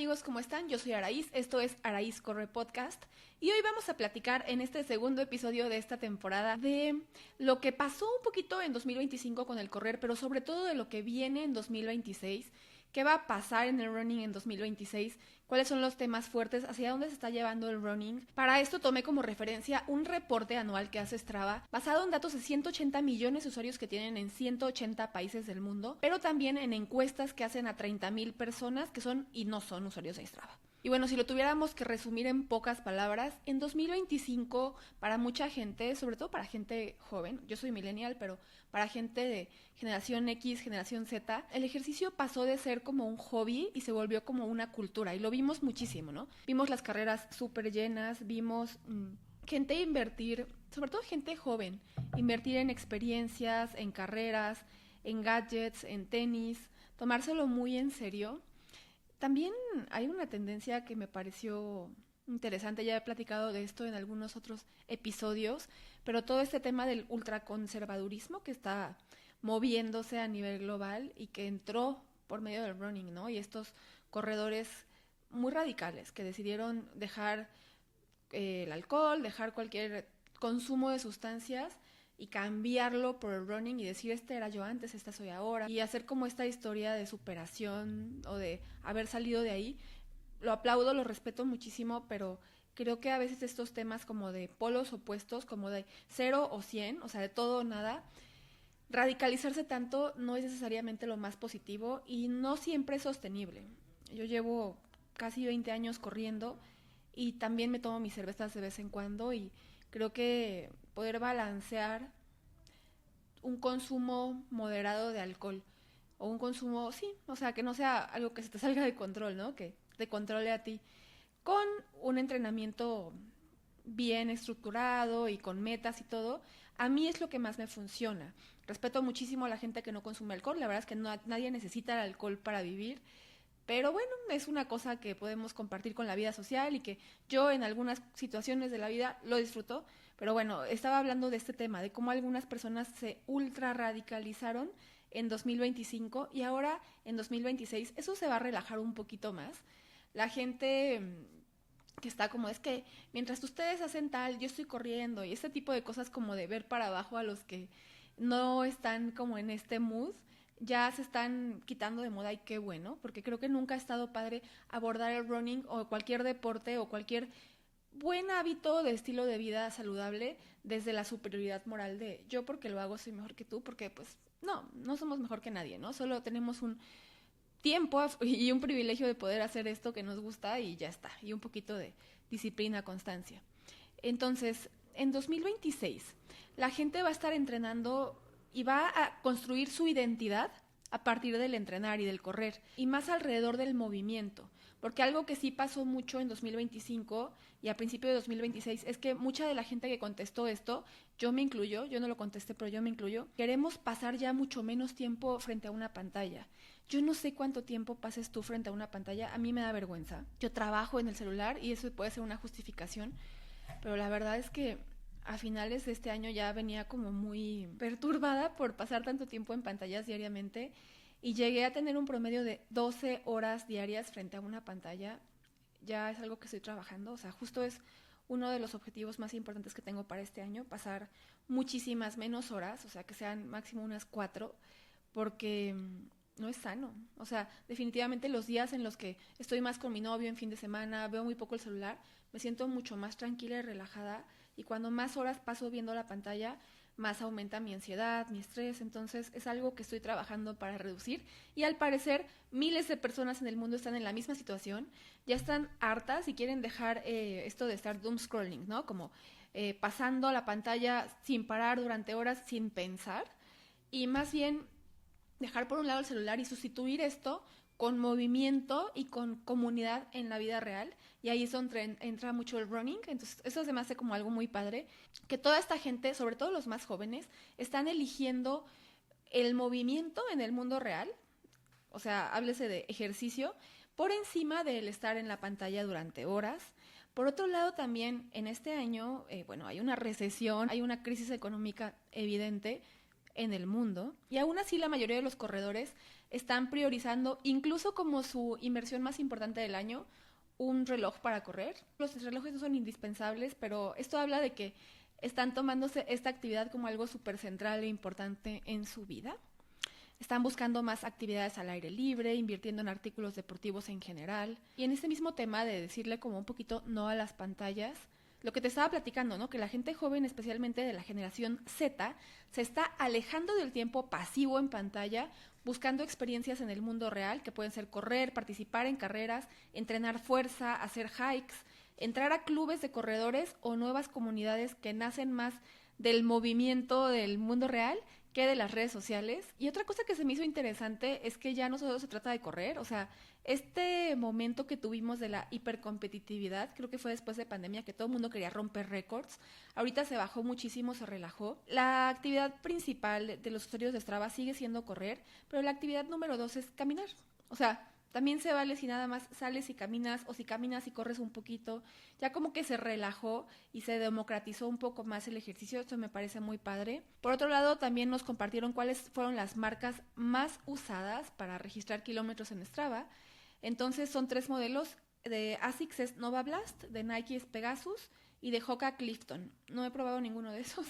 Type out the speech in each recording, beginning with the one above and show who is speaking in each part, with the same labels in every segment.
Speaker 1: amigos, ¿cómo están? Yo soy Araíz, esto es Araíz Corre Podcast y hoy vamos a platicar en este segundo episodio de esta temporada de lo que pasó un poquito en 2025 con el correr, pero sobre todo de lo que viene en 2026, qué va a pasar en el running en 2026, cuáles son los temas fuertes, hacia dónde se está llevando el running. Para esto tomé como referencia un reporte anual que hace Strava, basado en datos de 180 millones de usuarios que tienen en 180 países del mundo, pero también en encuestas que hacen a 30,000 personas que son y no son usuarios de Strava. Y bueno, si lo tuviéramos que resumir en pocas palabras, en 2025 para mucha gente, sobre todo para gente joven, yo soy millennial, pero para gente de generación X, generación Z, el ejercicio pasó de ser como un hobby y se volvió como una cultura, y lo vimos muchísimo, ¿no? Vimos las carreras súper llenas, vimos gente invertir, sobre todo gente joven, invertir en experiencias, en carreras, en gadgets, en tenis, tomárselo muy en serio. También hay una tendencia que me pareció interesante, ya he platicado de esto en algunos otros episodios, pero todo este tema del ultraconservadurismo que está moviéndose a nivel global y que entró por medio del running, ¿no? Y estos corredores muy radicales que decidieron dejar el alcohol, dejar cualquier consumo de sustancias y cambiarlo por el running y decir, este era yo antes, esta soy ahora, y hacer como esta historia de superación o de haber salido de ahí. Lo aplaudo, lo respeto muchísimo, pero creo que a veces estos temas como de polos opuestos, como de 0 o 100, o sea, de todo o nada, radicalizarse tanto no es necesariamente lo más positivo y no siempre es sostenible. Yo llevo casi 20 años corriendo y también me tomo mis cervezas de vez en cuando y creo que poder balancear un consumo moderado de alcohol o un consumo, sí, o sea, que no sea algo que se te salga de control, ¿no? Que te controle a ti, con un entrenamiento bien estructurado y con metas y todo, a mí es lo que más me funciona. Respeto muchísimo a la gente que no consume alcohol, la verdad es que nadie necesita el alcohol para vivir, pero bueno, es una cosa que podemos compartir con la vida social y que yo en algunas situaciones de la vida lo disfruto. Pero bueno, estaba hablando de este tema, de cómo algunas personas se ultra radicalizaron en 2025 y ahora en 2026 eso se va a relajar un poquito más. La gente que está como, es que mientras ustedes hacen tal, yo estoy corriendo y este tipo de cosas como de ver para abajo a los que no están como en este mood, ya se están quitando de moda y qué bueno, porque creo que nunca ha estado padre abordar el running o cualquier deporte o cualquier buen hábito de estilo de vida saludable desde la superioridad moral de yo porque lo hago soy mejor que tú, porque pues no somos mejor que nadie, ¿no? Solo tenemos un tiempo y un privilegio de poder hacer esto que nos gusta y ya está, y un poquito de disciplina, constancia. Entonces, en 2026, la gente va a estar entrenando y va a construir su identidad a partir del entrenar y del correr, y más alrededor del movimiento, porque algo que sí pasó mucho en 2025 y a principio de 2026 es que mucha de la gente que contestó esto, yo me incluyo, yo no lo contesté, pero yo me incluyo, queremos pasar ya mucho menos tiempo frente a una pantalla. Yo no sé cuánto tiempo pases tú frente a una pantalla, a mí me da vergüenza. Yo trabajo en el celular y eso puede ser una justificación, pero la verdad es que a finales de este año ya venía como muy perturbada por pasar tanto tiempo en pantallas diariamente y llegué a tener un promedio de 12 horas diarias frente a una pantalla. Ya es algo que estoy trabajando, o sea, justo es uno de los objetivos más importantes que tengo para este año, pasar muchísimas menos horas, o sea, que sean máximo unas 4, porque no es sano. O sea, definitivamente los días en los que estoy más con mi novio en fin de semana, veo muy poco el celular, me siento mucho más tranquila y relajada, y cuando más horas paso viendo la pantalla, más aumenta mi ansiedad, mi estrés. Entonces es algo que estoy trabajando para reducir y al parecer miles de personas en el mundo están en la misma situación, ya están hartas y quieren dejar esto de estar doom scrolling, ¿no? Como pasando la pantalla sin parar durante horas sin pensar, y más bien dejar por un lado el celular y sustituir esto con movimiento y con comunidad en la vida real. Y ahí es donde entra mucho el running. Entonces eso se me hace como algo muy padre, que toda esta gente, sobre todo los más jóvenes, están eligiendo el movimiento en el mundo real, o sea, háblese de ejercicio, por encima del estar en la pantalla durante horas. Por otro lado, también en este año, bueno, hay una recesión, hay una crisis económica evidente, en el mundo. Y aún así la mayoría de los corredores están priorizando, incluso como su inversión más importante del año, un reloj para correr. Los relojes no son indispensables, pero esto habla de que están tomándose esta actividad como algo súper central e importante en su vida. Están buscando más actividades al aire libre, invirtiendo en artículos deportivos en general. Y en este mismo tema de decirle como un poquito no a las pantallas, lo que te estaba platicando, ¿no? Que la gente joven, especialmente de la generación Z, se está alejando del tiempo pasivo en pantalla, buscando experiencias en el mundo real, que pueden ser correr, participar en carreras, entrenar fuerza, hacer hikes, entrar a clubes de corredores o nuevas comunidades que nacen más del movimiento del mundo real que de las redes sociales. Y otra cosa que se me hizo interesante es que ya no solo se trata de correr, o sea, este momento que tuvimos de la hipercompetitividad, creo que fue después de pandemia que todo el mundo quería romper récords, ahorita se bajó muchísimo, se relajó. La actividad principal de los usuarios de Strava sigue siendo correr, pero la actividad número 2 es caminar. O sea, también se vale si nada más sales y caminas, o si caminas y corres un poquito. Ya como que se relajó y se democratizó un poco más el ejercicio. Esto me parece muy padre. Por otro lado, también nos compartieron cuáles fueron las marcas más usadas para registrar kilómetros en Strava. Entonces son 3 modelos. De ASICS es Nova Blast, de Nike es Pegasus y de Hoka Clifton. No he probado ninguno de esos,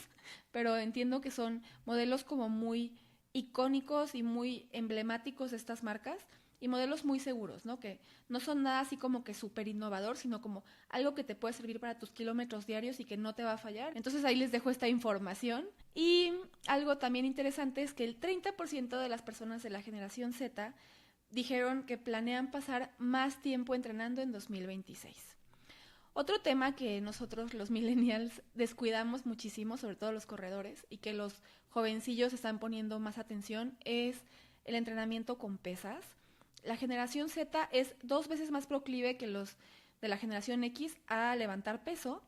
Speaker 1: pero entiendo que son modelos como muy icónicos y muy emblemáticos de estas marcas. Y modelos muy seguros, ¿no? Que no son nada así como que súper innovador, sino como algo que te puede servir para tus kilómetros diarios y que no te va a fallar. Entonces ahí les dejo esta información. Y algo también interesante es que el 30% de las personas de la generación Z dijeron que planean pasar más tiempo entrenando en 2026. Otro tema que nosotros los millennials descuidamos muchísimo, sobre todo los corredores, y que los jovencillos están poniendo más atención, es el entrenamiento con pesas. La generación Z es 2 veces más proclive que los de la generación X a levantar peso,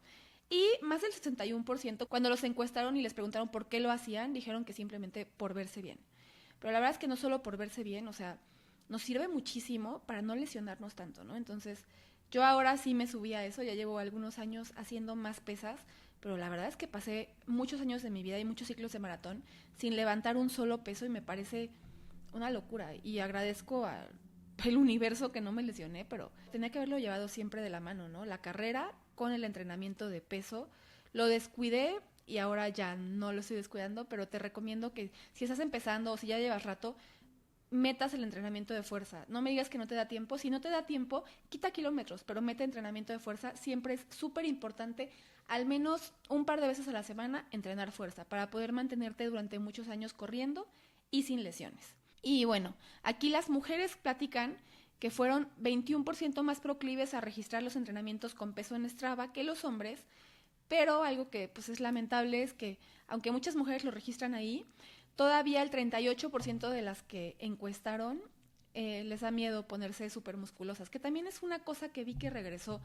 Speaker 1: y más del 61% cuando los encuestaron y les preguntaron por qué lo hacían, dijeron que simplemente por verse bien. Pero la verdad es que no solo por verse bien, o sea, nos sirve muchísimo para no lesionarnos tanto, ¿no? Entonces, yo ahora sí me subí a eso, ya llevo algunos años haciendo más pesas, pero la verdad es que pasé muchos años de mi vida y muchos ciclos de maratón sin levantar un solo peso y me parece una locura, y agradezco al universo que no me lesioné, pero tenía que haberlo llevado siempre de la mano, ¿no? La carrera con el entrenamiento de peso. Lo descuidé y ahora ya no lo estoy descuidando, pero te recomiendo que si estás empezando o si ya llevas rato, metas el entrenamiento de fuerza. No me digas que no te da tiempo. Si no te da tiempo, quita kilómetros, pero mete entrenamiento de fuerza. Siempre es súper importante, al menos un par de veces a la semana, entrenar fuerza para poder mantenerte durante muchos años corriendo y sin lesiones. Y bueno, aquí las mujeres platican que fueron 21% más proclives a registrar los entrenamientos con peso en Strava que los hombres, pero algo que pues es lamentable es que aunque muchas mujeres lo registran ahí, todavía el 38% de las que encuestaron les da miedo ponerse súper musculosas, que también es una cosa que vi que regresó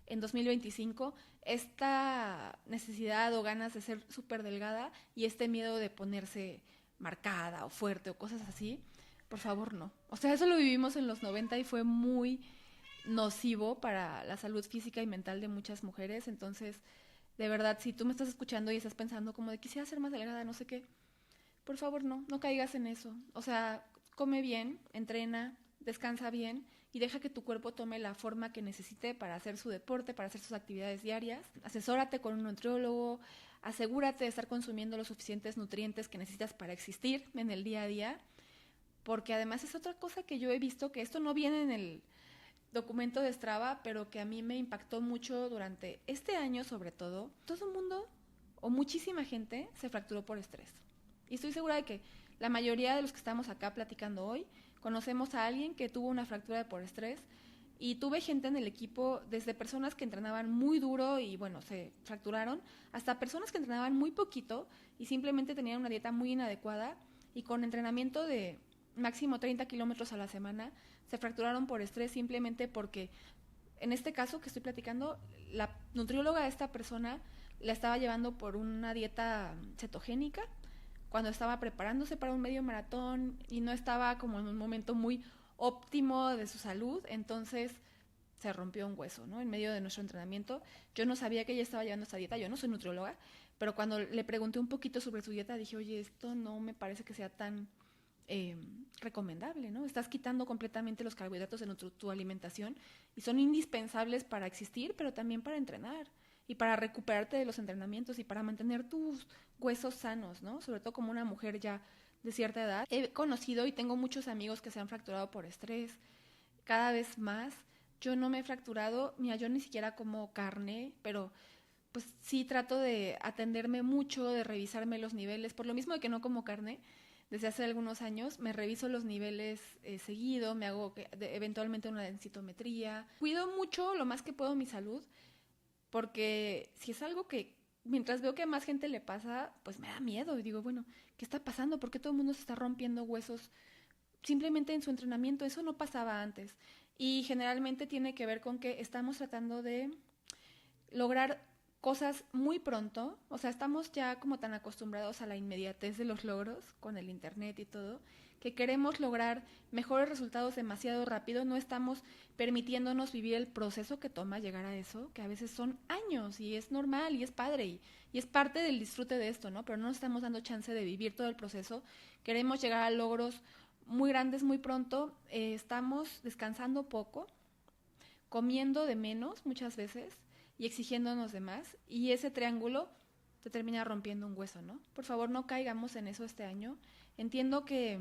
Speaker 1: en 2025, esta necesidad o ganas de ser súper delgada y este miedo de ponerse marcada o fuerte o cosas así. Por favor, no. O sea, eso lo vivimos en los 90 y fue muy nocivo para la salud física y mental de muchas mujeres. Entonces, de verdad, si tú me estás escuchando y estás pensando como de quisiera ser más delgada, no sé qué, por favor, no caigas en eso. O sea, come bien, entrena, descansa bien y deja que tu cuerpo tome la forma que necesite para hacer su deporte, para hacer sus actividades diarias. Asesórate con un nutriólogo, asegúrate de estar consumiendo los suficientes nutrientes que necesitas para existir en el día a día, porque además es otra cosa que yo he visto, que esto no viene en el documento de Strava, pero que a mí me impactó mucho durante este año sobre todo. Todo el mundo o muchísima gente se fracturó por estrés. Y estoy segura de que la mayoría de los que estamos acá platicando hoy conocemos a alguien que tuvo una fractura por estrés, y tuve gente en el equipo, desde personas que entrenaban muy duro y bueno, se fracturaron, hasta personas que entrenaban muy poquito y simplemente tenían una dieta muy inadecuada y con entrenamiento de máximo 30 kilómetros a la semana se fracturaron por estrés, simplemente porque en este caso que estoy platicando, la nutrióloga de esta persona la estaba llevando por una dieta cetogénica cuando estaba preparándose para un medio maratón y no estaba como en un momento muy óptimo de su salud, entonces se rompió un hueso, ¿no? En medio de nuestro entrenamiento. Yo no sabía que ella estaba llevando esta dieta, yo no soy nutrióloga, pero cuando le pregunté un poquito sobre su dieta, dije, oye, esto no me parece que sea tan recomendable, ¿no? Estás quitando completamente los carbohidratos de tu alimentación y son indispensables para existir, pero también para entrenar y para recuperarte de los entrenamientos y para mantener tus huesos sanos, ¿no? Sobre todo como una mujer ya de cierta edad. He conocido y tengo muchos amigos que se han fracturado por estrés, cada vez más. Yo no me he fracturado, mira, yo ni siquiera como carne, pero pues sí trato de atenderme mucho, de revisarme los niveles, por lo mismo de que no como carne. Desde hace algunos años me reviso los niveles seguido, me hago eventualmente una densitometría. Cuido mucho lo más que puedo mi salud, porque si es algo que mientras veo que a más gente le pasa, pues me da miedo y digo, bueno, ¿qué está pasando? ¿Por qué todo el mundo se está rompiendo huesos simplemente en su entrenamiento? Eso no pasaba antes. Y generalmente tiene que ver con que estamos tratando de lograr cosas muy pronto, o sea, estamos ya como tan acostumbrados a la inmediatez de los logros con el internet y todo, que queremos lograr mejores resultados demasiado rápido, no estamos permitiéndonos vivir el proceso que toma llegar a eso, que a veces son años y es normal y es padre y es parte del disfrute de esto, ¿no? Pero no nos estamos dando chance de vivir todo el proceso, queremos llegar a logros muy grandes muy pronto, estamos descansando poco, comiendo de menos muchas veces y exigiéndonos de más, y ese triángulo te termina rompiendo un hueso, ¿no? Por favor, no caigamos en eso este año. Entiendo que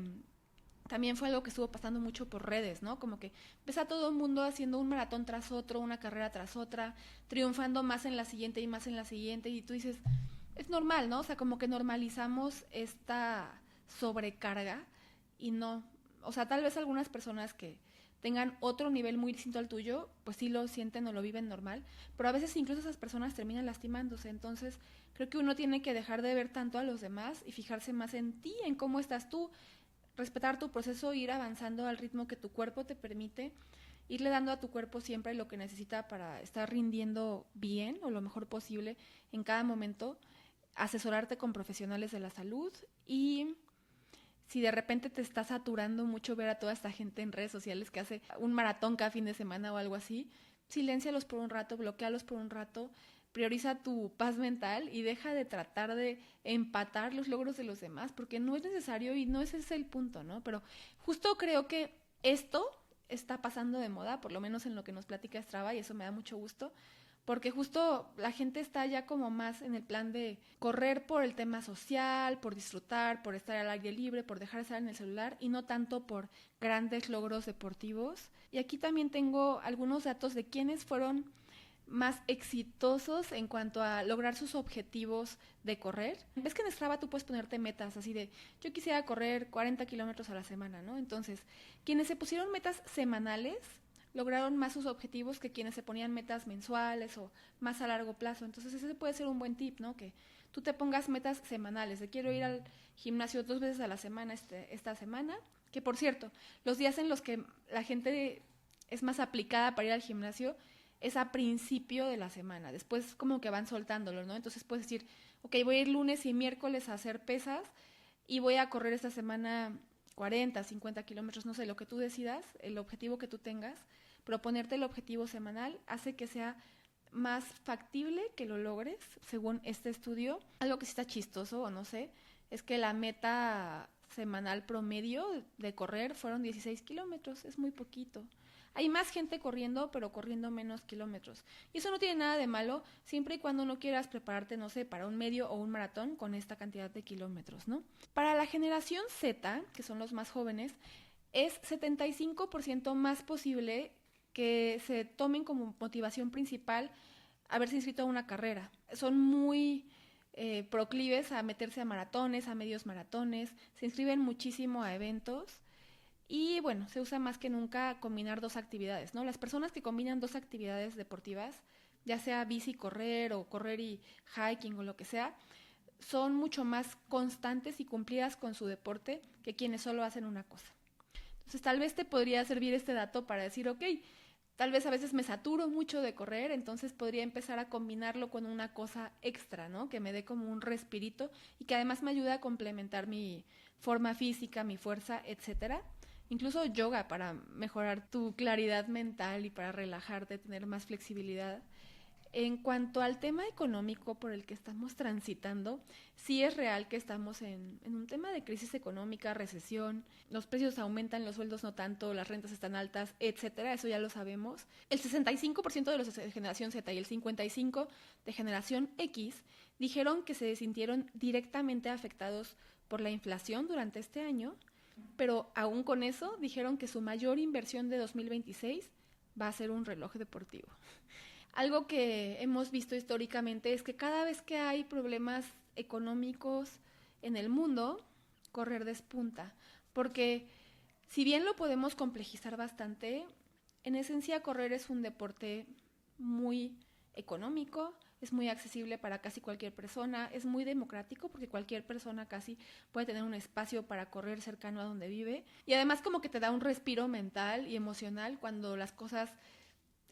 Speaker 1: también fue algo que estuvo pasando mucho por redes, ¿no? Como que ves a todo el mundo haciendo un maratón tras otro, una carrera tras otra, triunfando más en la siguiente y más en la siguiente, y tú dices, es normal, ¿no? O sea, como que normalizamos esta sobrecarga y no, o sea, tal vez algunas personas que tengan otro nivel muy distinto al tuyo, pues sí lo sienten o lo viven normal, pero a veces incluso esas personas terminan lastimándose, entonces creo que uno tiene que dejar de ver tanto a los demás y fijarse más en ti, en cómo estás tú, respetar tu proceso, ir avanzando al ritmo que tu cuerpo te permite, irle dando a tu cuerpo siempre lo que necesita para estar rindiendo bien o lo mejor posible en cada momento, asesorarte con profesionales de la salud y si de repente te está saturando mucho ver a toda esta gente en redes sociales que hace un maratón cada fin de semana o algo así, siléncialos por un rato, bloquealos por un rato, prioriza tu paz mental y deja de tratar de empatar los logros de los demás, porque no es necesario y no ese es el punto, ¿no? Pero justo creo que esto está pasando de moda, por lo menos en lo que nos platica Strava, y eso me da mucho gusto, porque justo la gente está ya como más en el plan de correr por el tema social, por disfrutar, por estar al aire libre, por dejar de estar en el celular y no tanto por grandes logros deportivos. Y aquí también tengo algunos datos de quiénes fueron más exitosos en cuanto a lograr sus objetivos de correr. Ves que en Strava tú puedes ponerte metas así de yo quisiera correr 40 kilómetros a la semana, ¿no? Entonces, quienes se pusieron metas semanales lograron más sus objetivos que quienes se ponían metas mensuales o más a largo plazo. Entonces ese puede ser un buen tip, ¿no? Que tú te pongas metas semanales, de quiero ir al gimnasio 2 veces a la semana esta semana, que por cierto, los días en los que la gente es más aplicada para ir al gimnasio es a principio de la semana, después como que van soltándolo, ¿no? Entonces puedes decir, ok, voy a ir lunes y miércoles a hacer pesas y voy a correr esta semana 40, 50 kilómetros, no sé, lo que tú decidas, el objetivo que tú tengas, proponerte el objetivo semanal hace que sea más factible que lo logres, según este estudio. Algo que sí está chistoso, o no sé, es que la meta semanal promedio de correr fueron 16 kilómetros, es muy poquito. Hay más gente corriendo, pero corriendo menos kilómetros. Y eso no tiene nada de malo, siempre y cuando no quieras prepararte, no sé, para un medio o un maratón con esta cantidad de kilómetros, ¿no? Para la generación Z, que son los más jóvenes, es 75% más posible que se tomen como motivación principal haberse inscrito a una carrera. Son muy proclives a meterse a maratones, a medios maratones, se inscriben muchísimo a eventos y bueno, se usa más que nunca combinar dos actividades, ¿no? Las personas que combinan dos actividades deportivas, ya sea bici, correr o correr y hiking o lo que sea, son mucho más constantes y cumplidas con su deporte que quienes solo hacen una cosa. Entonces tal vez te podría servir este dato para decir, ok, tal vez a veces me saturo mucho de correr, entonces podría empezar a combinarlo con una cosa extra, ¿no? Que me dé como un respirito y que además me ayude a complementar mi forma física, mi fuerza, etcétera. Incluso yoga para mejorar tu claridad mental y para relajarte, tener más flexibilidad. En cuanto al tema económico por el que estamos transitando, sí es real que estamos en un tema de crisis económica, recesión, los precios aumentan, los sueldos no tanto, las rentas están altas, etcétera, eso ya lo sabemos. El 65% de los de generación Z y el 55% de generación X dijeron que se sintieron directamente afectados por la inflación durante este año, pero aún con eso dijeron que su mayor inversión de 2026 va a ser un reloj deportivo. Algo que hemos visto históricamente es que cada vez que hay problemas económicos en el mundo, correr despunta. Porque si bien lo podemos complejizar bastante, en esencia correr es un deporte muy económico, es muy accesible para casi cualquier persona, es muy democrático porque cualquier persona casi puede tener un espacio para correr cercano a donde vive. Y además como que te da un respiro mental y emocional cuando las cosas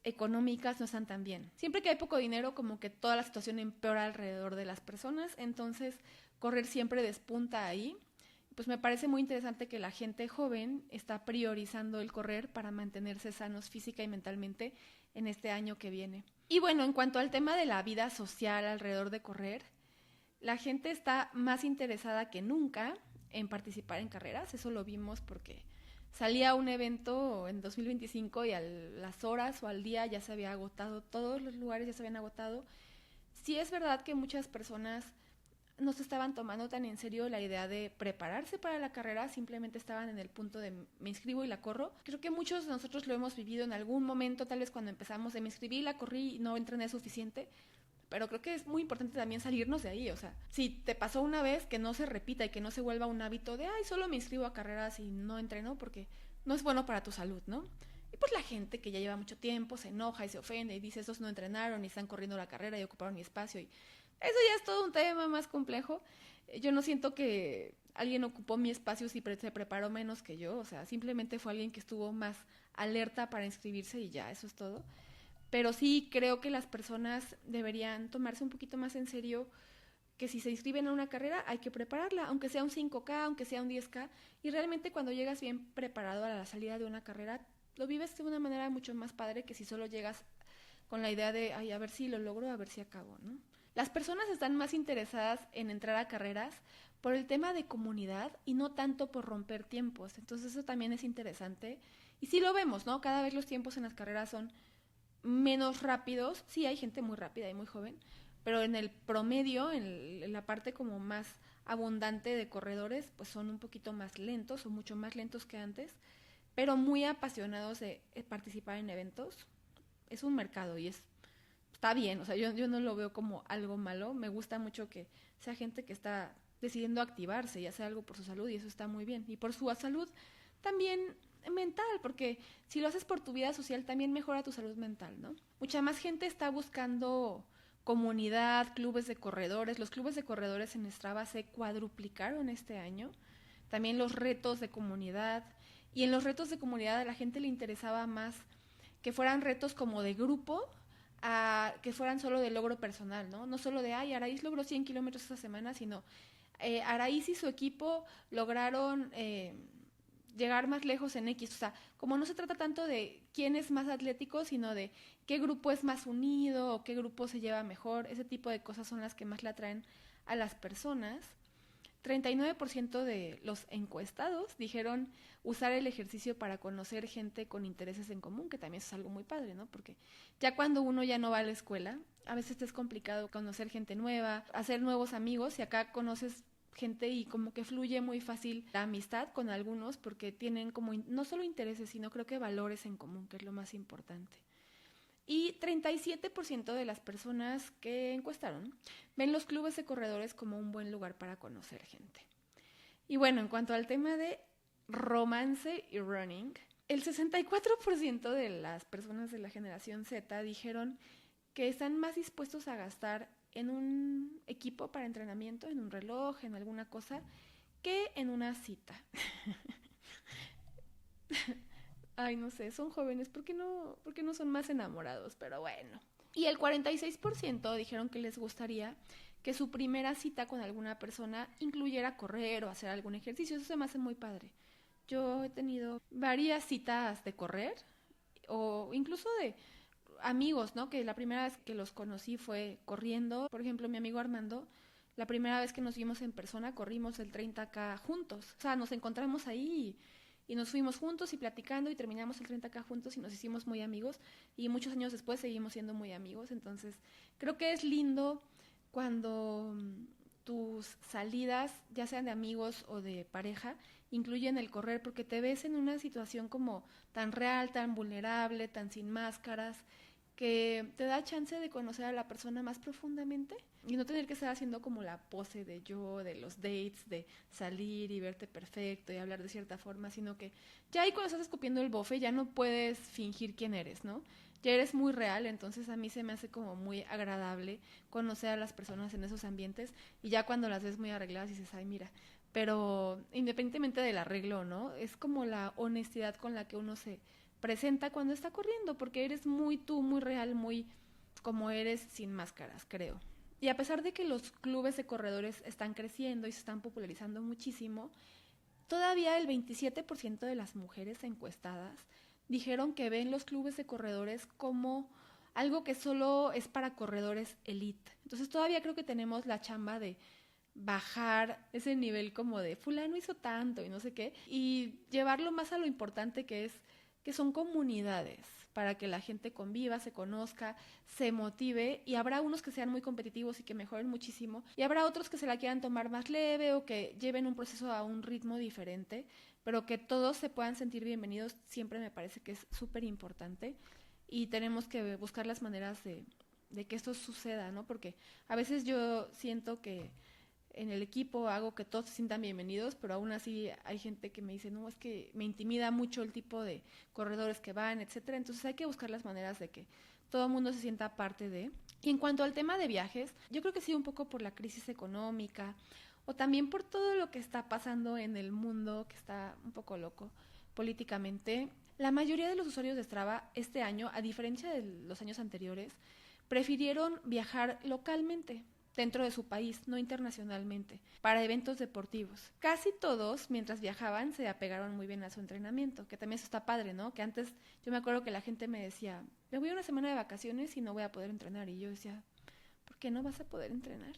Speaker 1: económicas no están tan bien. Siempre que hay poco dinero, como que toda la situación empeora alrededor de las personas, entonces correr siempre despunta ahí. Pues me parece muy interesante que la gente joven está priorizando el correr para mantenerse sanos física y mentalmente en este año que viene. Y bueno, en cuanto al tema de la vida social alrededor de correr, la gente está más interesada que nunca en participar en carreras, eso lo vimos porque salía un evento en 2025 y a las horas o al día ya se había agotado, todos los lugares ya se habían agotado. Sí es verdad que muchas personas no se estaban tomando tan en serio la idea de prepararse para la carrera, simplemente estaban en el punto de me inscribo y la corro. Creo que muchos de nosotros lo hemos vivido en algún momento, tal vez cuando empezamos de me inscribí, la corrí y no entrené suficiente. Pero creo que es muy importante también salirnos de ahí, o sea, si te pasó una vez, que no se repita y que no se vuelva un hábito de, ay, solo me inscribo a carreras y no entreno porque no es bueno para tu salud, ¿no? Y pues la gente que ya lleva mucho tiempo se enoja y se ofende y dice, esos no entrenaron y están corriendo la carrera y ocuparon mi espacio y eso ya es todo un tema más complejo. Yo no siento que alguien ocupó mi espacio si se preparó menos que yo, o sea, simplemente fue alguien que estuvo más alerta para inscribirse y ya, eso es todo. Pero sí creo que las personas deberían tomarse un poquito más en serio que si se inscriben a una carrera hay que prepararla, aunque sea un 5K, aunque sea un 10K, y realmente cuando llegas bien preparado a la salida de una carrera, lo vives de una manera mucho más padre que si solo llegas con la idea de, ay, a ver si lo logro, a ver si acabo, ¿no? Las personas están más interesadas en entrar a carreras por el tema de comunidad y no tanto por romper tiempos, entonces eso también es interesante, y sí lo vemos, ¿no? Cada vez los tiempos en las carreras son menos rápidos, sí hay gente muy rápida y muy joven, pero en el promedio, en la parte como más abundante de corredores, pues son un poquito más lentos o mucho más lentos que antes, pero muy apasionados de participar en eventos. Es un mercado y está bien, o sea, yo no lo veo como algo malo, me gusta mucho que sea gente que está decidiendo activarse y hacer algo por su salud y eso está muy bien. Y por su salud también mental, porque si lo haces por tu vida social también mejora tu salud mental, ¿no? Mucha más gente está buscando comunidad, clubes de corredores. Los clubes de corredores en Strava se cuadruplicaron este año. También los retos de comunidad. Y en los retos de comunidad a la gente le interesaba más que fueran retos como de grupo a que fueran solo de logro personal, ¿no? No solo de, ay, Araís logró 100 kilómetros esta semana, sino Araís y su equipo lograron llegar más lejos en X. O sea, como no se trata tanto de quién es más atlético, sino de qué grupo es más unido o qué grupo se lleva mejor. Ese tipo de cosas son las que más le atraen a las personas. 39% de los encuestados dijeron usar el ejercicio para conocer gente con intereses en común, que también es algo muy padre, ¿no? Porque ya cuando uno ya no va a la escuela, a veces es complicado conocer gente nueva, hacer nuevos amigos, y acá conoces gente y como que fluye muy fácil la amistad con algunos porque tienen como no solo intereses, sino creo que valores en común, que es lo más importante. Y 37% de las personas que encuestaron ven los clubes de corredores como un buen lugar para conocer gente. Y bueno, en cuanto al tema de romance y running, el 64% de las personas de la generación Z dijeron que están más dispuestos a gastar en un equipo para entrenamiento, en un reloj, en alguna cosa, que en una cita. Ay, no sé, son jóvenes, ¿por qué no son más enamorados? Pero bueno. Y el 46% dijeron que les gustaría que su primera cita con alguna persona incluyera correr o hacer algún ejercicio. Eso se me hace muy padre. Yo he tenido varias citas de correr o incluso de amigos, ¿no? Que la primera vez que los conocí fue corriendo. Por ejemplo, mi amigo Armando, la primera vez que nos vimos en persona corrimos el 30K juntos. O sea, nos encontramos ahí y nos fuimos juntos y platicando y terminamos el 30K juntos y nos hicimos muy amigos y muchos años después seguimos siendo muy amigos. Entonces, creo que es lindo cuando tus salidas, ya sean de amigos o de pareja, incluyen el correr porque te ves en una situación como tan real, tan vulnerable, tan sin máscaras, que te da chance de conocer a la persona más profundamente y no tener que estar haciendo como la pose de yo, de los dates, de salir y verte perfecto y hablar de cierta forma, sino que ya ahí cuando estás escupiendo el bofe ya no puedes fingir quién eres, ¿no? Ya eres muy real, entonces a mí se me hace como muy agradable conocer a las personas en esos ambientes y ya cuando las ves muy arregladas dices, ay, mira, pero independientemente del arreglo, ¿no? Es como la honestidad con la que uno se presenta cuando está corriendo, porque eres muy tú, muy real, muy como eres sin máscaras, creo. Y a pesar de que los clubes de corredores están creciendo y se están popularizando muchísimo, todavía el 27% de las mujeres encuestadas dijeron que ven los clubes de corredores como algo que solo es para corredores elite. Entonces todavía creo que tenemos la chamba de bajar ese nivel como de fulano hizo tanto y no sé qué, y llevarlo más a lo importante que son comunidades para que la gente conviva, se conozca, se motive y habrá unos que sean muy competitivos y que mejoren muchísimo y habrá otros que se la quieran tomar más leve o que lleven un proceso a un ritmo diferente, pero que todos se puedan sentir bienvenidos siempre me parece que es súper importante y tenemos que buscar las maneras de que esto suceda, ¿no? Porque a veces yo siento que en el equipo hago que todos se sientan bienvenidos, pero aún así hay gente que me dice, no, es que me intimida mucho el tipo de corredores que van, etcétera. Entonces hay que buscar las maneras de que todo el mundo se sienta parte de. Y en cuanto al tema de viajes, yo creo que sí un poco por la crisis económica o también por todo lo que está pasando en el mundo, que está un poco loco políticamente. La mayoría de los usuarios de Strava este año, a diferencia de los años anteriores, prefirieron viajar localmente dentro de su país, no internacionalmente, para eventos deportivos. Casi todos, mientras viajaban, se apegaron muy bien a su entrenamiento, que también eso está padre, ¿no? Que antes yo me acuerdo que la gente me decía, me voy a una semana de vacaciones y no voy a poder entrenar. Y yo decía, ¿por qué no vas a poder entrenar?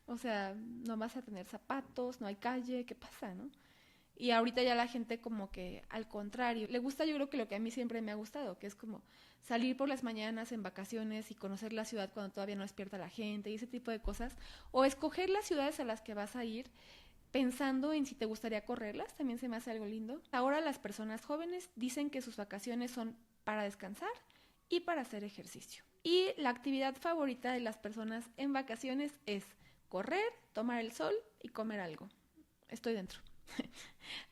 Speaker 1: O sea, no vas a tener zapatos, no hay calle, ¿qué pasa, no? Y ahorita ya la gente como que al contrario, le gusta yo creo que lo que a mí siempre me ha gustado, que es como salir por las mañanas en vacaciones y conocer la ciudad cuando todavía no despierta la gente y ese tipo de cosas, o escoger las ciudades a las que vas a ir pensando en si te gustaría correrlas, también se me hace algo lindo. Ahora las personas jóvenes dicen que sus vacaciones son para descansar y para hacer ejercicio. Y la actividad favorita de las personas en vacaciones es correr, tomar el sol y comer algo. Estoy dentro.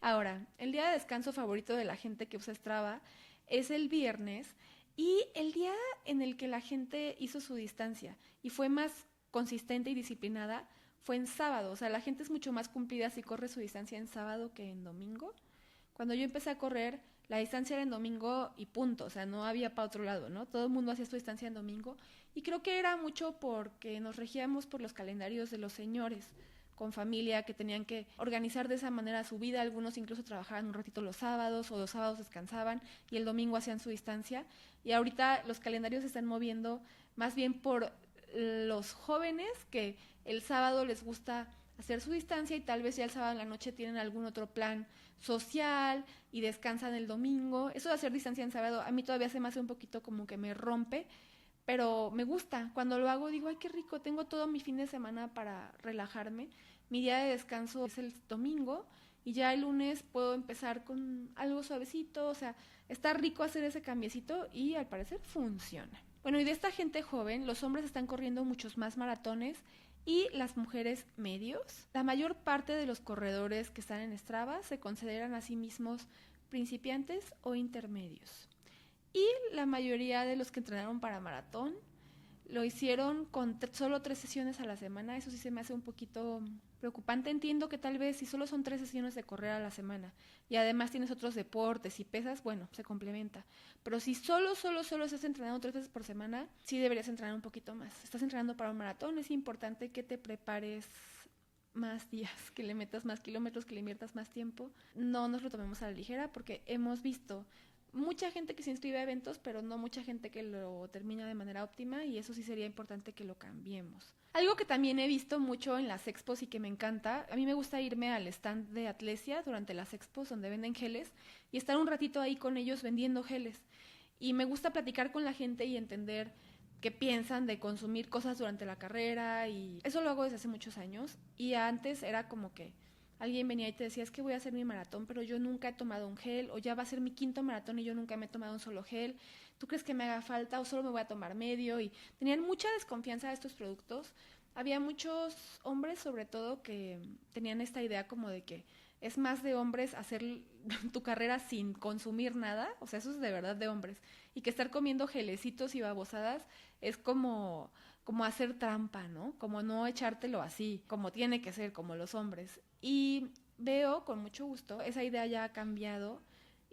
Speaker 1: Ahora, el día de descanso favorito de la gente que usa Strava es el viernes y el día en el que la gente hizo su distancia y fue más consistente y disciplinada fue en sábado. O sea, la gente es mucho más cumplida si corre su distancia en sábado que en domingo. Cuando yo empecé a correr, la distancia era en domingo y punto. O sea, no había para otro lado, ¿no? Todo el mundo hacía su distancia en domingo y creo que era mucho porque nos regíamos por los calendarios de los señores con familia, que tenían que organizar de esa manera su vida, algunos incluso trabajaban un ratito los sábados o los sábados descansaban y el domingo hacían su distancia y ahorita los calendarios se están moviendo más bien por los jóvenes que el sábado les gusta hacer su distancia y tal vez ya el sábado en la noche tienen algún otro plan social y descansan el domingo. Eso de hacer distancia en sábado a mí todavía se me hace un poquito como que me rompe, pero me gusta. Cuando lo hago digo, ay, qué rico, tengo todo mi fin de semana para relajarme. Mi día de descanso es el domingo y ya el lunes puedo empezar con algo suavecito, o sea, está rico hacer ese cambiecito y al parecer funciona. Bueno, y de esta gente joven, los hombres están corriendo muchos más maratones y las mujeres medios. La mayor parte de los corredores que están en Strava se consideran a sí mismos principiantes o intermedios. Y la mayoría de los que entrenaron para maratón lo hicieron con solo 3 sesiones a la semana. Eso sí se me hace un poquito preocupante. Entiendo que tal vez si solo son 3 sesiones de correr a la semana y además tienes otros deportes y pesas, bueno, se complementa. Pero si solo estás entrenando 3 veces por semana, sí deberías entrenar un poquito más. Estás entrenando para un maratón, es importante que te prepares más días, que le metas más kilómetros, que le inviertas más tiempo. No nos lo tomemos a la ligera porque hemos visto mucha gente que se inscribe a eventos, pero no mucha gente que lo termina de manera óptima y eso sí sería importante que lo cambiemos. Algo que también he visto mucho en las expos y que me encanta, a mí me gusta irme al stand de Atlesia durante las expos donde venden geles y estar un ratito ahí con ellos vendiendo geles. Y me gusta platicar con la gente y entender qué piensan de consumir cosas durante la carrera y eso lo hago desde hace muchos años y antes era como que alguien venía y te decía, es que voy a hacer mi maratón, pero yo nunca he tomado un gel, o ya va a ser mi quinto maratón y yo nunca me he tomado un solo gel, ¿tú crees que me haga falta o solo me voy a tomar medio? Y tenían mucha desconfianza de estos productos. Había muchos hombres, sobre todo, que tenían esta idea como de que es más de hombres hacer tu carrera sin consumir nada, o sea, eso es de verdad de hombres, y que estar comiendo gelecitos y babosadas es como hacer trampa, ¿no? Como no echártelo así, como tiene que ser, como los hombres. Y veo con mucho gusto, esa idea ya ha cambiado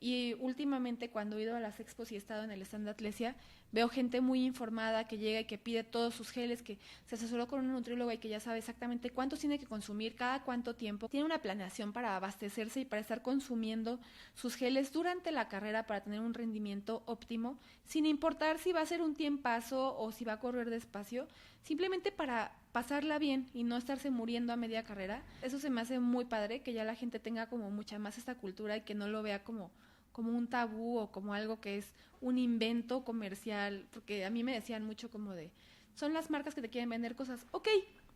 Speaker 1: y últimamente cuando he ido a las expos y he estado en el stand de Atlesia, veo gente muy informada que llega y que pide todos sus geles, que se asesoró con un nutriólogo y que ya sabe exactamente cuántos tiene que consumir, cada cuánto tiempo. Tiene una planeación para abastecerse y para estar consumiendo sus geles durante la carrera para tener un rendimiento óptimo, sin importar si va a ser un tiempazo o si va a correr despacio, simplemente para pasarla bien y no estarse muriendo a media carrera. Eso se me hace muy padre, que ya la gente tenga como mucha más esta cultura y que no lo vea como un tabú o como algo que es un invento comercial, porque a mí me decían mucho como de, son las marcas que te quieren vender cosas. Ok,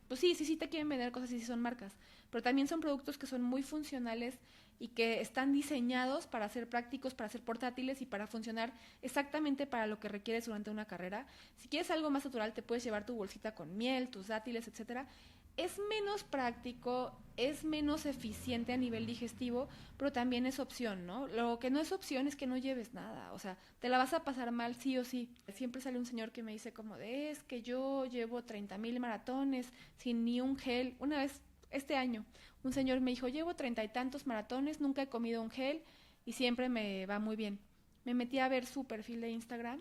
Speaker 1: pues sí te quieren vender cosas y sí son marcas, pero también son productos que son muy funcionales y que están diseñados para ser prácticos, para ser portátiles y para funcionar exactamente para lo que requieres durante una carrera. Si quieres algo más natural, te puedes llevar tu bolsita con miel, tus dátiles, etcétera. Es menos práctico, es menos eficiente a nivel digestivo, pero también es opción, ¿no? Lo que no es opción es que no lleves nada, o sea, te la vas a pasar mal sí o sí. Siempre sale un señor que me dice como de, es que yo llevo 30,000 maratones sin ni un gel. Una vez, este año, un señor me dijo, llevo 30 y tantos maratones, nunca he comido un gel y siempre me va muy bien. Me metí a ver su perfil de Instagram.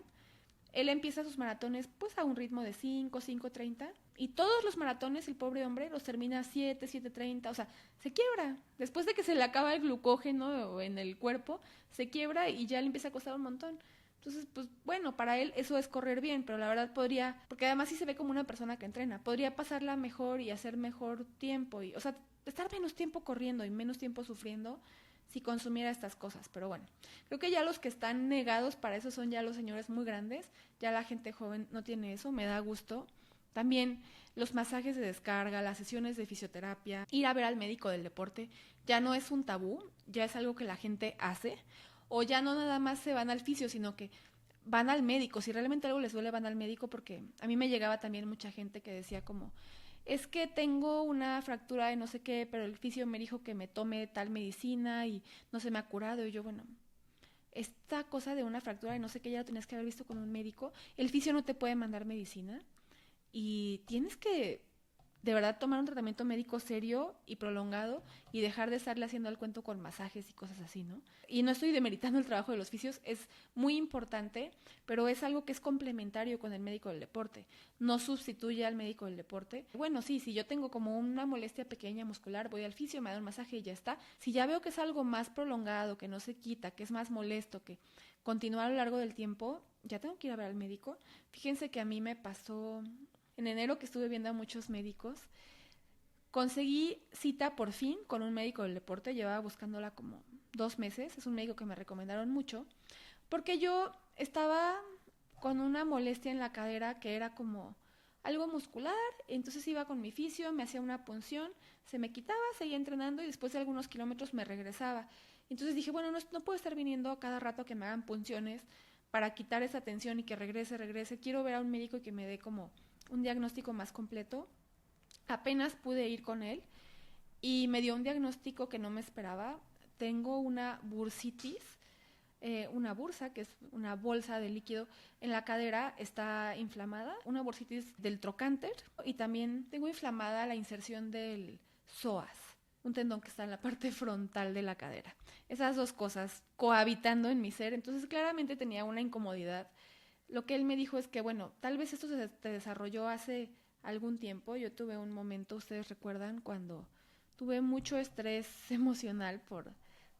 Speaker 1: Él empieza sus maratones pues a un ritmo de 5:30 y todos los maratones el pobre hombre los termina a 7:30, o sea, se quiebra. Después de que se le acaba el glucógeno en el cuerpo, se quiebra y ya le empieza a costar un montón. Entonces, pues bueno, para él eso es correr bien, pero la verdad podría, porque además sí se ve como una persona que entrena, podría pasarla mejor y hacer mejor tiempo, y, o sea, estar menos tiempo corriendo y menos tiempo sufriendo si consumiera estas cosas, pero bueno, creo que ya los que están negados para eso son ya los señores muy grandes, ya la gente joven no tiene eso, me da gusto. También los masajes de descarga, las sesiones de fisioterapia, ir a ver al médico del deporte, ya no es un tabú, ya es algo que la gente hace, o ya no nada más se van al fisio, sino que van al médico, si realmente algo les duele van al médico, porque a mí me llegaba también mucha gente que decía como, es que tengo una fractura de no sé qué, pero el fisio me dijo que me tome tal medicina y no se me ha curado. Y yo, bueno, esta cosa de una fractura de no sé qué ya lo tenías que haber visto con un médico. El fisio no te puede mandar medicina y tienes que de verdad tomar un tratamiento médico serio y prolongado y dejar de estarle haciendo el cuento con masajes y cosas así, ¿no? Y no estoy demeritando el trabajo de los fisios, es muy importante, pero es algo que es complementario con el médico del deporte, no sustituye al médico del deporte. Bueno, sí, si yo tengo como una molestia pequeña muscular, voy al fisio, me da un masaje y ya está. Si ya veo que es algo más prolongado, que no se quita, que es más molesto, que continúa a lo largo del tiempo, ya tengo que ir a ver al médico. Fíjense que a mí me pasó en enero que estuve viendo a muchos médicos. Conseguí cita por fin con un médico del deporte, llevaba buscándola como 2 meses, es un médico que me recomendaron mucho, porque yo estaba con una molestia en la cadera que era como algo muscular, entonces iba con mi fisio, me hacía una punción, se me quitaba, seguía entrenando y después de algunos kilómetros me regresaba. Entonces dije, bueno, no puedo estar viniendo cada rato a que me hagan punciones para quitar esa tensión y que regrese, quiero ver a un médico y que me dé como un diagnóstico más completo. Apenas pude ir con él y me dio un diagnóstico que no me esperaba. Tengo una bursitis, una bursa, que es una bolsa de líquido en la cadera, está inflamada, una bursitis del trocánter y también tengo inflamada la inserción del psoas, un tendón que está en la parte frontal de la cadera. Esas dos cosas cohabitando en mi ser, entonces claramente tenía una incomodidad. Lo que él me dijo es que, bueno, tal vez esto se desarrolló hace algún tiempo. Yo tuve un momento, ustedes recuerdan, cuando tuve mucho estrés emocional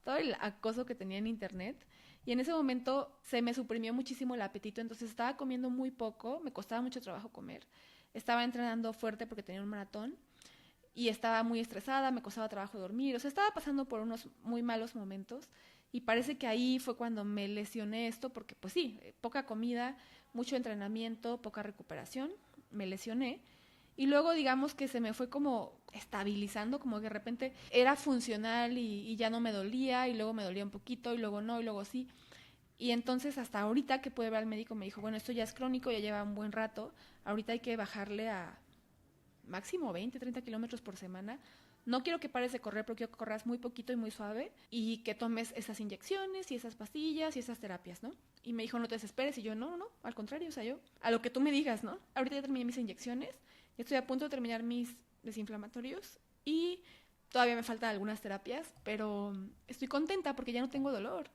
Speaker 1: todo el acoso que tenía en internet. Y en ese momento se me suprimió muchísimo el apetito, entonces estaba comiendo muy poco, me costaba mucho trabajo comer. Estaba entrenando fuerte porque tenía un maratón y estaba muy estresada, me costaba trabajo dormir, o sea, estaba pasando por unos muy malos momentos y parece que ahí fue cuando me lesioné esto porque pues sí, poca comida, mucho entrenamiento, poca recuperación, me lesioné y luego digamos que se me fue como estabilizando, como que de repente era funcional y ya no me dolía y luego me dolía un poquito y luego no y luego sí. Y entonces hasta ahorita que pude ver al médico me dijo, bueno, esto ya es crónico, ya lleva un buen rato, ahorita hay que bajarle a máximo 20, 30 kilómetros por semana. No quiero que pares de correr, pero quiero que corras muy poquito y muy suave y que tomes esas inyecciones y esas pastillas y esas terapias, ¿no? Y me dijo, no te desesperes. Y yo, no, al contrario, o sea, yo, a lo que tú me digas, ¿no? Ahorita ya terminé mis inyecciones, ya estoy a punto de terminar mis desinflamatorios y todavía me faltan algunas terapias, pero estoy contenta porque ya no tengo dolor.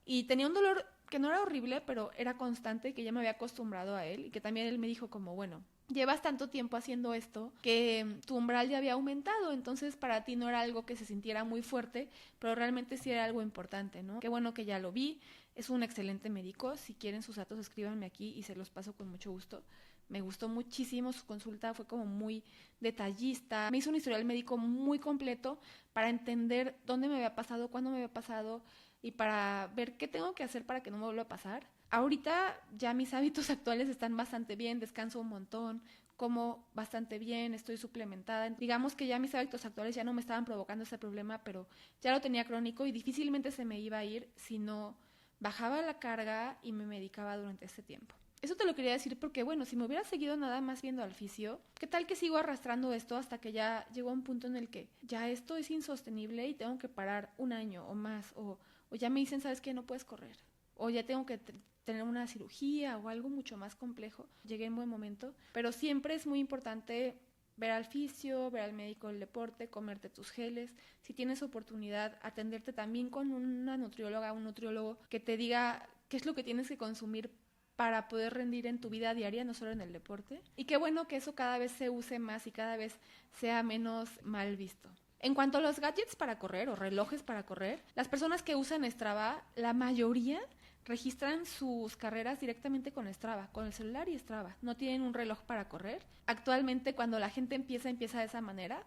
Speaker 1: Y tenía un dolor que no era horrible, pero era constante, que ya me había acostumbrado a él y que también él me dijo como, bueno, llevas tanto tiempo haciendo esto que tu umbral ya había aumentado, entonces para ti no era algo que se sintiera muy fuerte, pero realmente sí era algo importante, ¿no? Qué bueno que ya lo vi, es un excelente médico, si quieren sus datos escríbanme aquí y se los paso con mucho gusto. Me gustó muchísimo su consulta, fue como muy detallista, me hizo un historial médico muy completo para entender dónde me había pasado, cuándo me había pasado y para ver qué tengo que hacer para que no me vuelva a pasar. Ahorita ya mis hábitos actuales están bastante bien, descanso un montón, como bastante bien, estoy suplementada. Digamos que ya mis hábitos actuales ya no me estaban provocando ese problema, pero ya lo tenía crónico y difícilmente se me iba a ir si no bajaba la carga y me medicaba durante ese tiempo. Eso te lo quería decir porque, bueno, si me hubiera seguido nada más viendo al fisio, ¿qué tal que sigo arrastrando esto hasta que ya llegó a un punto en el que ya esto es insostenible y tengo que parar un año o más? O ya me dicen, ¿sabes qué? No puedes correr. O ya tengo que tener una cirugía o algo mucho más complejo. Llegué en buen momento. Pero siempre es muy importante ver al fisio, ver al médico del deporte, comerte tus geles. Si tienes oportunidad, atenderte también con una nutrióloga, un nutriólogo que te diga qué es lo que tienes que consumir para poder rendir en tu vida diaria, no solo en el deporte. Y qué bueno que eso cada vez se use más y cada vez sea menos mal visto. En cuanto a los gadgets para correr o relojes para correr, las personas que usan Strava, la mayoría registran sus carreras directamente con Strava, con el celular y Strava. No tienen un reloj para correr. Actualmente cuando la gente empieza de esa manera.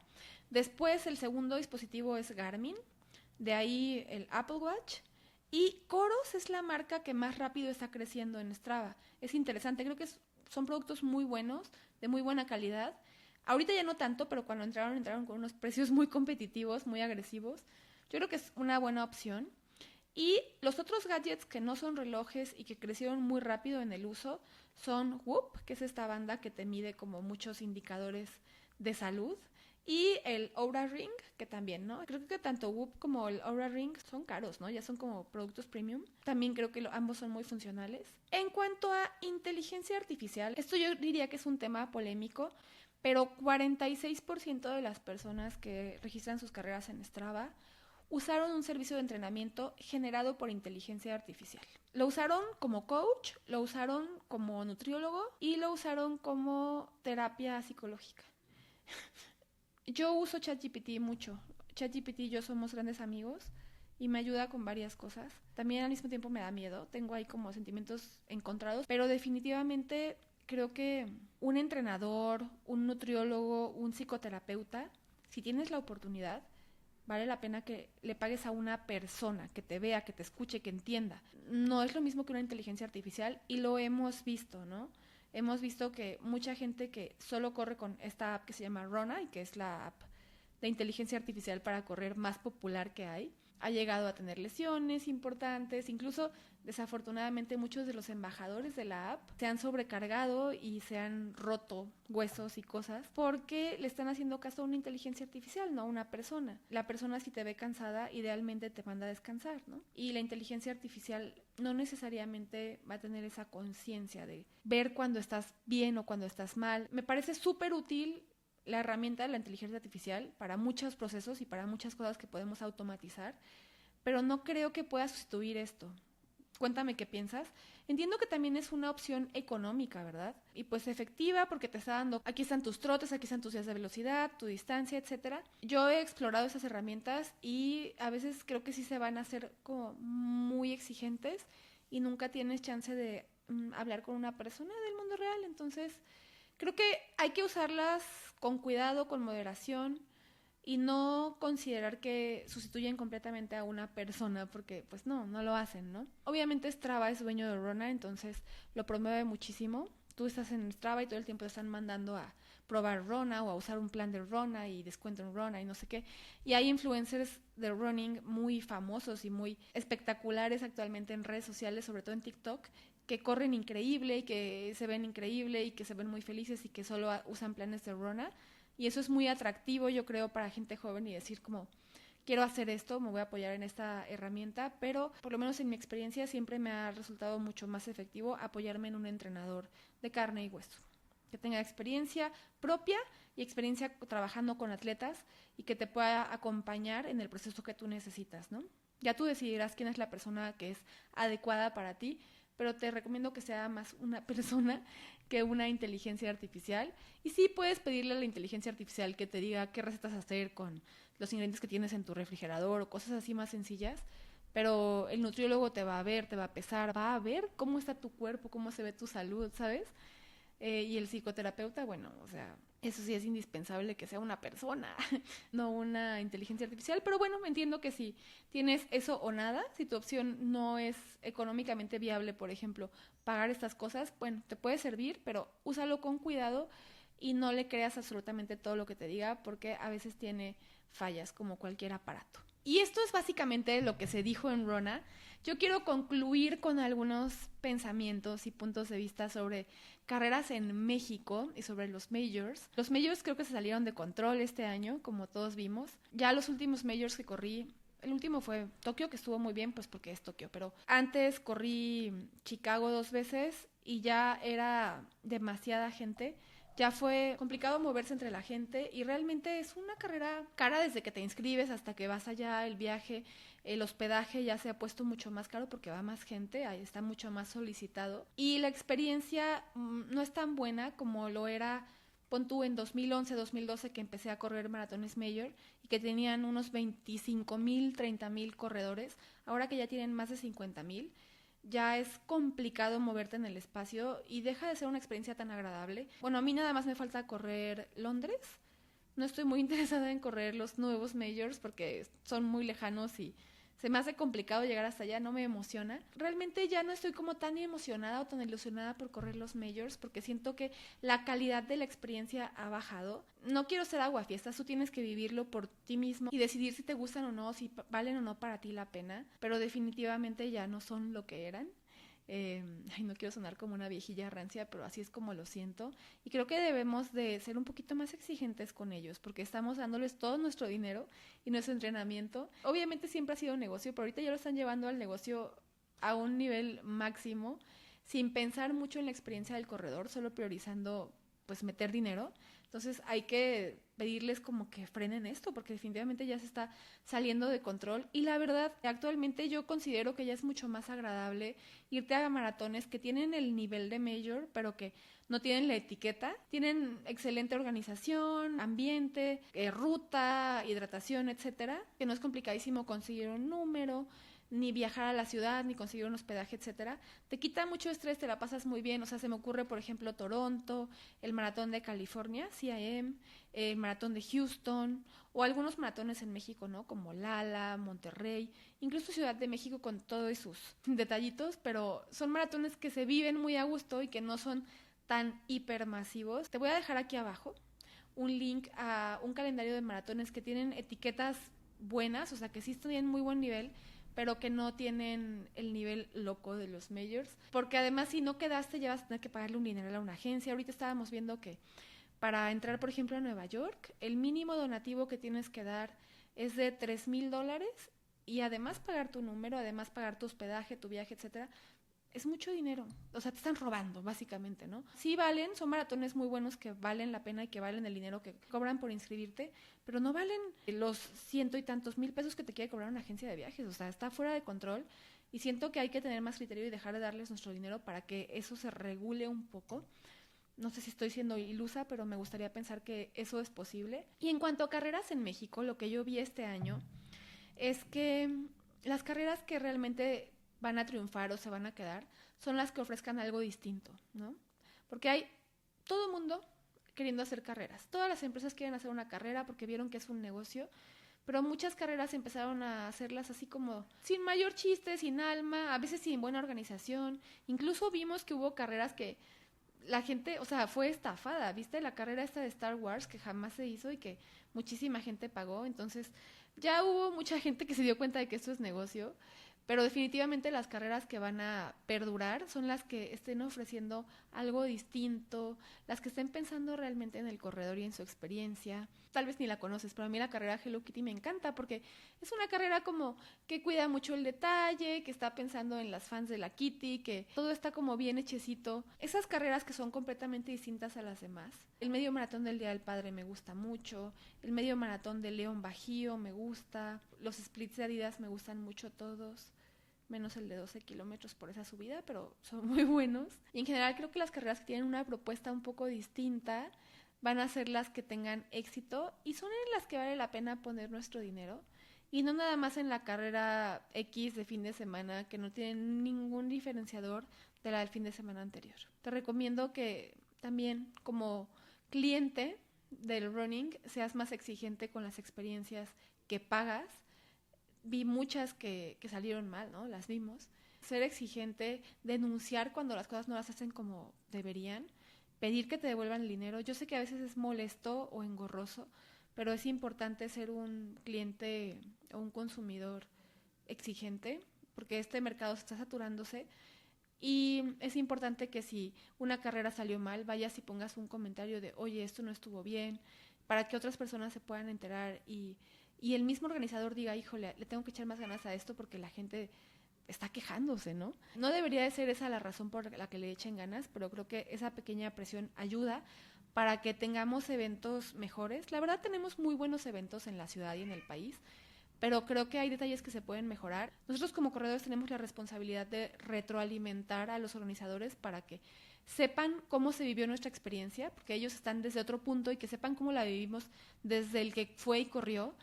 Speaker 1: Después el segundo dispositivo es Garmin, de ahí el Apple Watch. Y Coros es la marca que más rápido está creciendo en Strava. Es interesante, creo que son productos muy buenos, de muy buena calidad. Ahorita ya no tanto, pero cuando entraron con unos precios muy competitivos, muy agresivos. Yo creo que es una buena opción. Y los otros gadgets que no son relojes y que crecieron muy rápido en el uso son Whoop, que es esta banda que te mide como muchos indicadores de salud, y el Oura Ring, que también, ¿no? Creo que tanto Whoop como el Oura Ring son caros, ¿no? Ya son como productos premium. También creo que ambos son muy funcionales. En cuanto a inteligencia artificial, esto yo diría que es un tema polémico, pero 46% de las personas que registran sus carreras en Strava usaron un servicio de entrenamiento generado por inteligencia artificial. Lo usaron como coach, lo usaron como nutriólogo y lo usaron como terapia psicológica. Yo uso ChatGPT mucho. ChatGPT y yo somos grandes amigos y me ayuda con varias cosas. También al mismo tiempo me da miedo. Tengo ahí como sentimientos encontrados, pero definitivamente creo que un entrenador, un nutriólogo, un psicoterapeuta, si tienes la oportunidad, vale la pena que le pagues a una persona que te vea, que te escuche, que entienda. No es lo mismo que una inteligencia artificial y lo hemos visto, ¿no? Hemos visto que mucha gente que solo corre con esta app que se llama Rona y que es la app de inteligencia artificial para correr más popular que hay, ha llegado a tener lesiones importantes, incluso desafortunadamente muchos de los embajadores de la app se han sobrecargado y se han roto huesos y cosas porque le están haciendo caso a una inteligencia artificial, no a una persona. La persona si te ve cansada idealmente te manda a descansar, ¿no? Y la inteligencia artificial no necesariamente va a tener esa conciencia de ver cuando estás bien o cuando estás mal. Me parece súper útil la herramienta de la inteligencia artificial para muchos procesos y para muchas cosas que podemos automatizar, pero no creo que pueda sustituir esto. Cuéntame qué piensas. Entiendo que también es una opción económica, ¿verdad? Y pues efectiva porque te está dando, aquí están tus trotes, aquí están tus días de velocidad, tu distancia, etcétera. Yo he explorado esas herramientas y a veces creo que sí se van a hacer como muy exigentes y nunca tienes chance de hablar con una persona del mundo real. Entonces, creo que hay que usarlas con cuidado, con moderación y no considerar que sustituyen completamente a una persona, porque pues no lo hacen, ¿no? Obviamente Strava es dueño de Rona, entonces lo promueve muchísimo. Tú estás en Strava y todo el tiempo te están mandando a probar Rona o a usar un plan de Rona y descuento en Rona y no sé qué. Y hay influencers de running muy famosos y muy espectaculares actualmente en redes sociales, sobre todo en TikTok, que corren increíble y que se ven increíble y que se ven muy felices y que solo usan planes de Rona. Y eso es muy atractivo, yo creo, para gente joven y decir como, quiero hacer esto, me voy a apoyar en esta herramienta, pero por lo menos en mi experiencia siempre me ha resultado mucho más efectivo apoyarme en un entrenador de carne y hueso, que tenga experiencia propia y experiencia trabajando con atletas y que te pueda acompañar en el proceso que tú necesitas, ¿no? Ya tú decidirás quién es la persona que es adecuada para ti, pero te recomiendo que sea más una persona que una inteligencia artificial. Y sí puedes pedirle a la inteligencia artificial que te diga qué recetas hacer con los ingredientes que tienes en tu refrigerador o cosas así más sencillas, pero el nutriólogo te va a ver, te va a pesar, va a ver cómo está tu cuerpo, cómo se ve tu salud, ¿sabes? Y el psicoterapeuta, bueno, o sea, eso sí es indispensable que sea una persona, no una inteligencia artificial, pero bueno, entiendo que si tienes eso o nada, si tu opción no es económicamente viable, por ejemplo, pagar estas cosas, bueno, te puede servir, pero úsalo con cuidado y no le creas absolutamente todo lo que te diga porque a veces tiene fallas como cualquier aparato. Y esto es básicamente lo que se dijo en Rona. Yo quiero concluir con algunos pensamientos y puntos de vista sobre carreras en México y sobre los majors. Los majors creo que se salieron de control este año, como todos vimos. Ya los últimos majors que corrí, el último fue Tokio, que estuvo muy bien, pues porque es Tokio, pero antes corrí Chicago 2 veces y ya era demasiada gente. Ya fue complicado moverse entre la gente y realmente es una carrera cara desde que te inscribes hasta que vas allá, el viaje, el hospedaje ya se ha puesto mucho más caro porque va más gente, ahí está mucho más solicitado y la experiencia no es tan buena como lo era, pon tú en 2011, 2012 que empecé a correr maratones major y que tenían unos 25,000, 30,000 corredores, ahora que ya tienen más de 50,000 ya es complicado moverte en el espacio y deja de ser una experiencia tan agradable. Bueno, a mí nada más me falta correr Londres. No estoy muy interesada en correr los nuevos majors porque son muy lejanos y se me hace complicado llegar hasta allá, no me emociona. Realmente ya no estoy como tan emocionada o tan ilusionada por correr los majors porque siento que la calidad de la experiencia ha bajado. No quiero ser aguafiestas, tú tienes que vivirlo por ti mismo y decidir si te gustan o no, si valen o no para ti la pena, pero definitivamente ya no son lo que eran. No quiero sonar como una viejilla rancia, pero así es como lo siento. Y creo que debemos de ser un poquito más exigentes con ellos, porque estamos dándoles todo nuestro dinero y nuestro entrenamiento. Obviamente siempre ha sido un negocio, pero ahorita ya lo están llevando al negocio a un nivel máximo, sin pensar mucho en la experiencia del corredor, solo priorizando pues meter dinero. Entonces hay que pedirles como que frenen esto porque definitivamente ya se está saliendo de control y la verdad actualmente yo considero que ya es mucho más agradable irte a maratones que tienen el nivel de major pero que no tienen la etiqueta, tienen excelente organización, ambiente, ruta, hidratación, etcétera, que no es complicadísimo conseguir un número, ni viajar a la ciudad, ni conseguir un hospedaje, etcétera. Te quita mucho estrés, te la pasas muy bien. O sea, se me ocurre, por ejemplo, Toronto, el maratón de California, CIM, el maratón de Houston, o algunos maratones en México, ¿no? Como Lala, Monterrey, incluso Ciudad de México con todos sus detallitos, pero son maratones que se viven muy a gusto y que no son tan hipermasivos. Te voy a dejar aquí abajo un link a un calendario de maratones que tienen etiquetas buenas, o sea, que sí están en muy buen nivel, pero que no tienen el nivel loco de los majors, porque además si no quedaste ya vas a tener que pagarle un dinero a una agencia. Ahorita estábamos viendo que para entrar, por ejemplo, a Nueva York, el mínimo donativo que tienes que dar es de $3,000 y además pagar tu número, además pagar tu hospedaje, tu viaje, etcétera. Es mucho dinero, o sea, te están robando, básicamente, ¿no? Sí valen, son maratones muy buenos que valen la pena y que valen el dinero que cobran por inscribirte, pero no valen los ciento y tantos mil pesos que te quiere cobrar una agencia de viajes, o sea, está fuera de control Y siento que hay que tener más criterio y dejar de darles nuestro dinero para que eso se regule un poco. No sé si estoy siendo ilusa, pero me gustaría pensar que eso es posible. Y en cuanto a carreras en México, lo que yo vi este año es que las carreras que realmente van a triunfar o se van a quedar son las que ofrezcan algo distinto, ¿no? Porque hay todo el mundo queriendo hacer carreras. Todas las empresas quieren hacer una carrera porque vieron que es un negocio, pero muchas carreras empezaron a hacerlas así como sin mayor chiste, sin alma, a veces sin buena organización. Incluso vimos que hubo carreras que la gente, o sea, fue estafada. ¿Viste la carrera esta de Star Wars que jamás se hizo y que muchísima gente pagó? Entonces ya hubo mucha gente que se dio cuenta de que esto es negocio, pero definitivamente las carreras que van a perdurar son las que estén ofreciendo algo distinto, las que estén pensando realmente en el corredor y en su experiencia. Tal vez ni la conoces, pero a mí la carrera Hello Kitty me encanta porque es una carrera como que cuida mucho el detalle, que está pensando en las fans de la Kitty, que todo está como bien hechecito. Esas carreras que son completamente distintas a las demás. El medio maratón del Día del Padre me gusta mucho, el medio maratón de León Bajío me gusta, los splits de Adidas me gustan mucho todos, menos el de 12 kilómetros por esa subida, pero son muy buenos. Y en general creo que las carreras que tienen una propuesta un poco distinta van a ser las que tengan éxito y son en las que vale la pena poner nuestro dinero y no nada más en la carrera X de fin de semana que no tiene ningún diferenciador de la del fin de semana anterior. Te recomiendo que también como cliente del running seas más exigente con las experiencias que pagas. Vi muchas que salieron mal, ¿no? Las vimos. Ser exigente, denunciar cuando las cosas no las hacen como deberían, pedir que te devuelvan el dinero. Yo sé que a veces es molesto o engorroso, pero es importante ser un cliente o un consumidor exigente, porque este mercado está saturándose y es importante que si una carrera salió mal, vayas y pongas un comentario de, oye, esto no estuvo bien, para que otras personas se puedan enterar y el mismo organizador diga, híjole, le tengo que echar más ganas a esto porque la gente está quejándose, ¿no? No debería de ser esa la razón por la que le echen ganas, pero creo que esa pequeña presión ayuda para que tengamos eventos mejores. La verdad tenemos muy buenos eventos en la ciudad y en el país, pero creo que hay detalles que se pueden mejorar. Nosotros como corredores tenemos la responsabilidad de retroalimentar a los organizadores para que sepan cómo se vivió nuestra experiencia, porque ellos están desde otro punto y que sepan cómo la vivimos desde el que fue y corrió,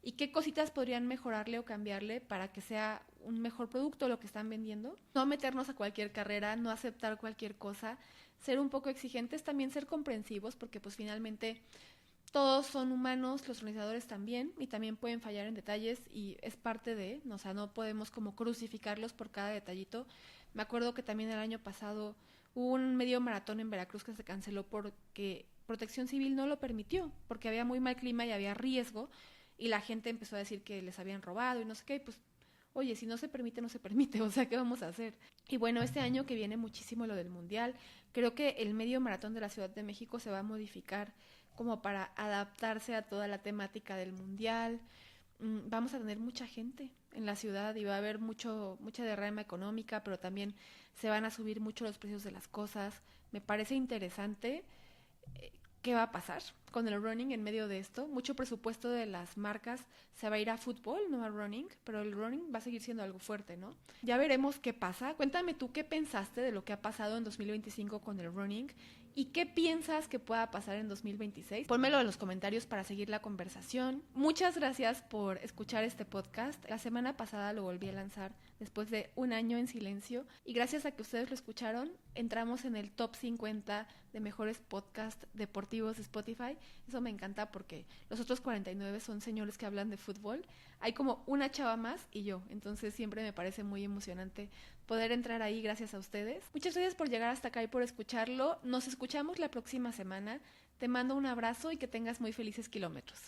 Speaker 1: y qué cositas podrían mejorarle o cambiarle para que sea un mejor producto lo que están vendiendo. No meternos a cualquier carrera, no aceptar cualquier cosa, ser un poco exigentes, también ser comprensivos, porque pues finalmente todos son humanos, los organizadores también, y también pueden fallar en detalles y es parte de, o sea, no podemos como crucificarlos por cada detallito. Me acuerdo que también el año pasado hubo un medio maratón en Veracruz que se canceló porque Protección Civil no lo permitió, porque había muy mal clima y había riesgo, y la gente empezó a decir que les habían robado y no sé qué, pues, oye, si no se permite, no se permite, o sea, ¿qué vamos a hacer? Y bueno, este año que viene muchísimo lo del Mundial, creo que el medio maratón de la Ciudad de México se va a modificar como para adaptarse a toda la temática del Mundial. Vamos a tener mucha gente en la ciudad y va a haber mucha derrama económica, pero también se van a subir mucho los precios de las cosas. Me parece interesante qué va a pasar con el running en medio de esto. Mucho presupuesto de las marcas se va a ir a fútbol, no a running, pero el running va a seguir siendo algo fuerte, ¿no? Ya veremos qué pasa. Cuéntame tú qué pensaste de lo que ha pasado en 2025 con el running y qué piensas que pueda pasar en 2026. Pónmelo en los comentarios para seguir la conversación. Muchas gracias por escuchar este podcast. La semana pasada lo volví a lanzar después de un año en silencio y gracias a que ustedes lo escucharon, entramos en el top 50 de mejores podcasts deportivos de Spotify. Eso me encanta porque los otros 49 son señores que hablan de fútbol. Hay como una chava más y yo, entonces siempre me parece muy emocionante poder entrar ahí gracias a ustedes. Muchas gracias por llegar hasta acá y por escucharlo. Nos escuchamos la próxima semana. Te mando un abrazo y que tengas muy felices kilómetros.